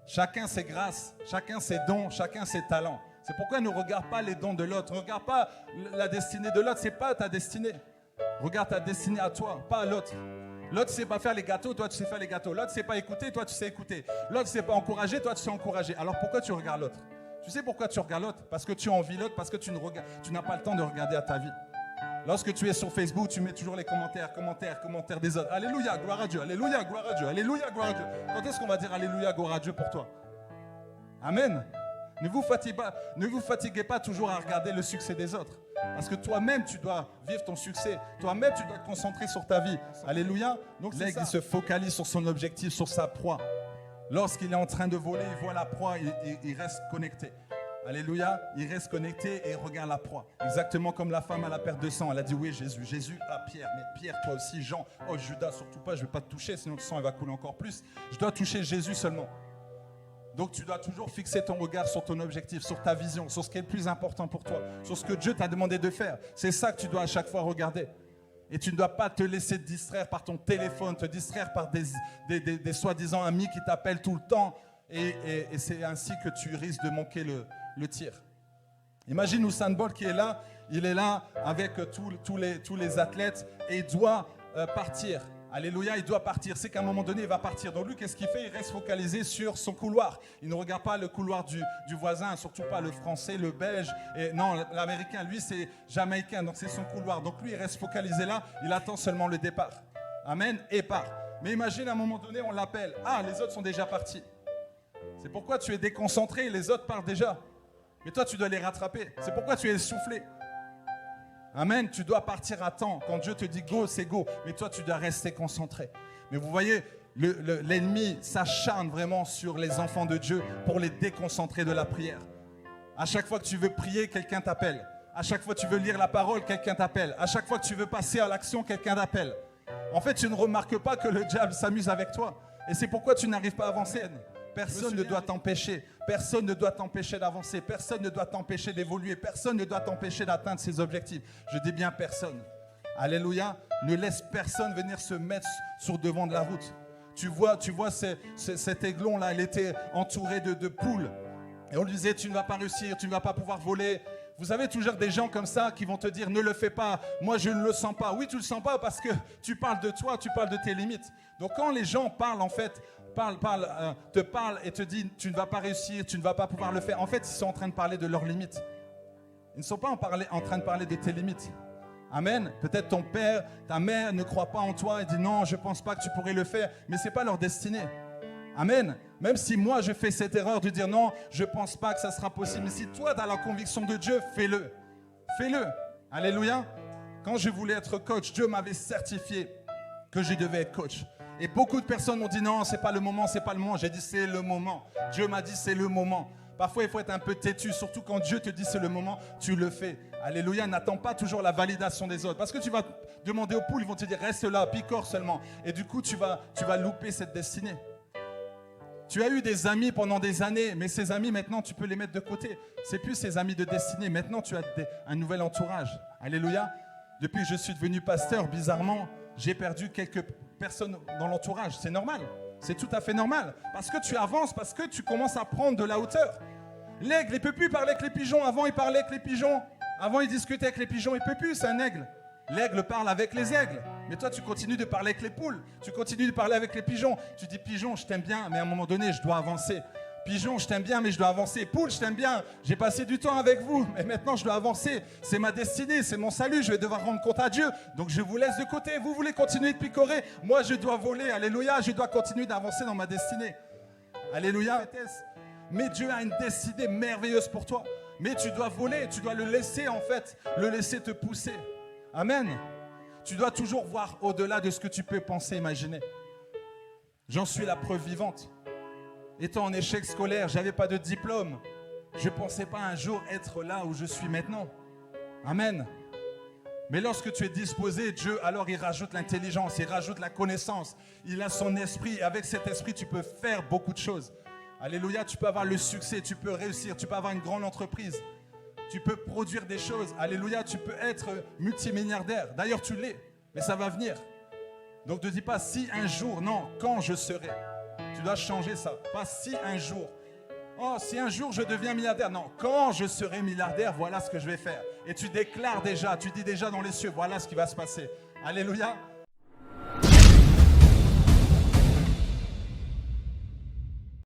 Chacun ses grâces, chacun ses dons, chacun ses talents. C'est pourquoi ne regarde pas les dons de l'autre. Ne regarde pas la destinée de l'autre. Ce n'est pas ta destinée. Regarde ta destinée à toi, pas à l'autre. L'autre ne sait pas faire les gâteaux, toi tu sais faire les gâteaux. L'autre ne sait pas écouter, toi tu sais écouter. L'autre ne sait pas encourager, toi tu sais encourager. Alors pourquoi tu regardes l'autre? Tu sais pourquoi tu regardes l'autre? Parce que tu envies l'autre, parce que tu n'as pas le temps de regarder à ta vie. Lorsque tu es sur Facebook, tu mets toujours les commentaires des autres. Alléluia, gloire à Dieu, alléluia, gloire à Dieu, alléluia, gloire à Dieu. Quand est-ce qu'on va dire alléluia, gloire à Dieu pour toi? Amen. Ne vous fatiguez pas toujours à regarder le succès des autres. Parce que toi-même, tu dois vivre ton succès. Toi-même, tu dois te concentrer sur ta vie. Alléluia. Donc l'aigle, il se focalise sur son objectif, sur sa proie. Lorsqu'il est en train de voler, il voit la proie, il reste connecté. Alléluia, il reste connecté et il regarde la proie. Exactement comme la femme à la perte de sang. Elle a dit oui, Jésus. Jésus, ah Pierre, mais Pierre, toi aussi, Jean. Oh Judas, surtout pas, je ne vais pas te toucher, sinon le sang il va couler encore plus. Je dois toucher Jésus seulement. Donc tu dois toujours fixer ton regard sur ton objectif, sur ta vision, sur ce qui est le plus important pour toi, sur ce que Dieu t'a demandé de faire. C'est ça que tu dois à chaque fois regarder. Et tu ne dois pas te laisser distraire par ton téléphone, te distraire par des soi-disant amis qui t'appellent tout le temps. Et c'est ainsi que tu risques de manquer le tir. Imagine Usain Bolt qui est là, il est là avec tous les athlètes et il doit partir. Alléluia, il doit partir. C'est qu'à un moment donné, il va partir. Donc lui, qu'est-ce qu'il fait? Il reste focalisé sur son couloir. Il ne regarde pas le couloir du voisin, surtout pas le français, le belge. Et non, l'américain, lui, c'est jamaïcain. Donc c'est son couloir. Donc lui, il reste focalisé là. Il attend seulement le départ. Amen, et part. Mais imagine, à un moment donné, on l'appelle. Ah, les autres sont déjà partis. C'est pourquoi tu es déconcentré. Les autres partent déjà. Mais toi, tu dois les rattraper. C'est pourquoi tu es essoufflé. Amen, tu dois partir à temps. Quand Dieu te dit go, c'est go. Mais toi, tu dois rester concentré. Mais vous voyez, l'ennemi s'acharne vraiment sur les enfants de Dieu pour les déconcentrer de la prière. À chaque fois que tu veux prier, quelqu'un t'appelle. À chaque fois que tu veux lire la parole, quelqu'un t'appelle. À chaque fois que tu veux passer à l'action, quelqu'un t'appelle. En fait, tu ne remarques pas que le diable s'amuse avec toi. Et c'est pourquoi tu n'arrives pas à avancer. Personne ne doit t'empêcher. Personne ne doit t'empêcher d'avancer. Personne ne doit t'empêcher d'évoluer. Personne ne doit t'empêcher d'atteindre ses objectifs. Je dis bien personne. Alléluia. Ne laisse personne venir se mettre sur devant de la route. Tu vois cet aiglon-là, il était entouré de poules. Et on lui disait, tu ne vas pas réussir, tu ne vas pas pouvoir voler. Vous avez toujours des gens comme ça qui vont te dire, ne le fais pas. Moi, je ne le sens pas. Oui, tu ne le sens pas parce que tu parles de toi, tu parles de tes limites. Donc quand les gens parlent, en fait, te parlent et te disent, tu ne vas pas réussir, tu ne vas pas pouvoir le faire. En fait, ils sont en train de parler de leurs limites. Ils ne sont pas en train de parler de tes limites. Amen. Peut-être ton père, ta mère ne croit pas en toi et dit, non, je ne pense pas que tu pourrais le faire. Mais ce n'est pas leur destinée. Amen. Même si moi, je fais cette erreur de dire, non, je ne pense pas que ça sera possible. Mais si toi, tu as la conviction de Dieu, fais-le. Fais-le. Alléluia. Quand je voulais être coach, Dieu m'avait certifié que je devais être coach. Et beaucoup de personnes m'ont dit non, c'est pas le moment, c'est pas le moment. J'ai dit c'est le moment. Dieu m'a dit c'est le moment. Parfois, il faut être un peu têtu, surtout quand Dieu te dit c'est le moment, tu le fais. Alléluia, n'attends pas toujours la validation des autres. Parce que tu vas demander aux poules, ils vont te dire reste là, picore seulement. Et du coup, tu vas louper cette destinée. Tu as eu des amis pendant des années, mais ces amis, maintenant, tu peux les mettre de côté. C'est plus ces amis de destinée. Maintenant, tu as un nouvel entourage. Alléluia. Depuis que je suis devenu pasteur, bizarrement, j'ai perdu quelques personnes dans l'entourage. C'est normal. C'est tout à fait normal. Parce que tu avances, parce que tu commences à prendre de la hauteur. L'aigle, il ne peut plus parler avec les pigeons. Avant, il parlait avec les pigeons. Avant, il discutait avec les pigeons. Il ne peut plus, c'est un aigle. L'aigle parle avec les aigles. Mais toi, tu continues de parler avec les poules. Tu continues de parler avec les pigeons. Tu dis, pigeon, je t'aime bien, mais à un moment donné, je dois avancer. Pigeon, je t'aime bien, mais je dois avancer. Poule, je t'aime bien. J'ai passé du temps avec vous, mais maintenant, je dois avancer. C'est ma destinée, c'est mon salut. Je vais devoir rendre compte à Dieu. Donc, je vous laisse de côté. Vous voulez continuer de picorer. Moi, je dois voler. Alléluia. Je dois continuer d'avancer dans ma destinée. Alléluia. Mais Dieu a une destinée merveilleuse pour toi. Mais tu dois voler. Tu dois le laisser, en fait, le laisser te pousser. Amen. Tu dois toujours voir au-delà de ce que tu peux penser, imaginer. J'en suis la preuve vivante. Étant en échec scolaire, je n'avais pas de diplôme. Je ne pensais pas un jour être là où je suis maintenant. Amen. Mais lorsque tu es disposé, Dieu, alors il rajoute l'intelligence, il rajoute la connaissance. Il a son esprit. Et avec cet esprit, tu peux faire beaucoup de choses. Alléluia, tu peux avoir le succès, tu peux réussir, tu peux avoir une grande entreprise. Tu peux produire des choses. Alléluia, tu peux être multimilliardaire. D'ailleurs, tu l'es, mais ça va venir. Donc ne dis pas si un jour, non, quand je serai. Tu dois changer ça. Pas si un jour. Oh, si un jour je deviens milliardaire. Non, quand je serai milliardaire, voilà ce que je vais faire. Et tu déclares déjà, tu dis déjà dans les cieux, voilà ce qui va se passer. Alléluia.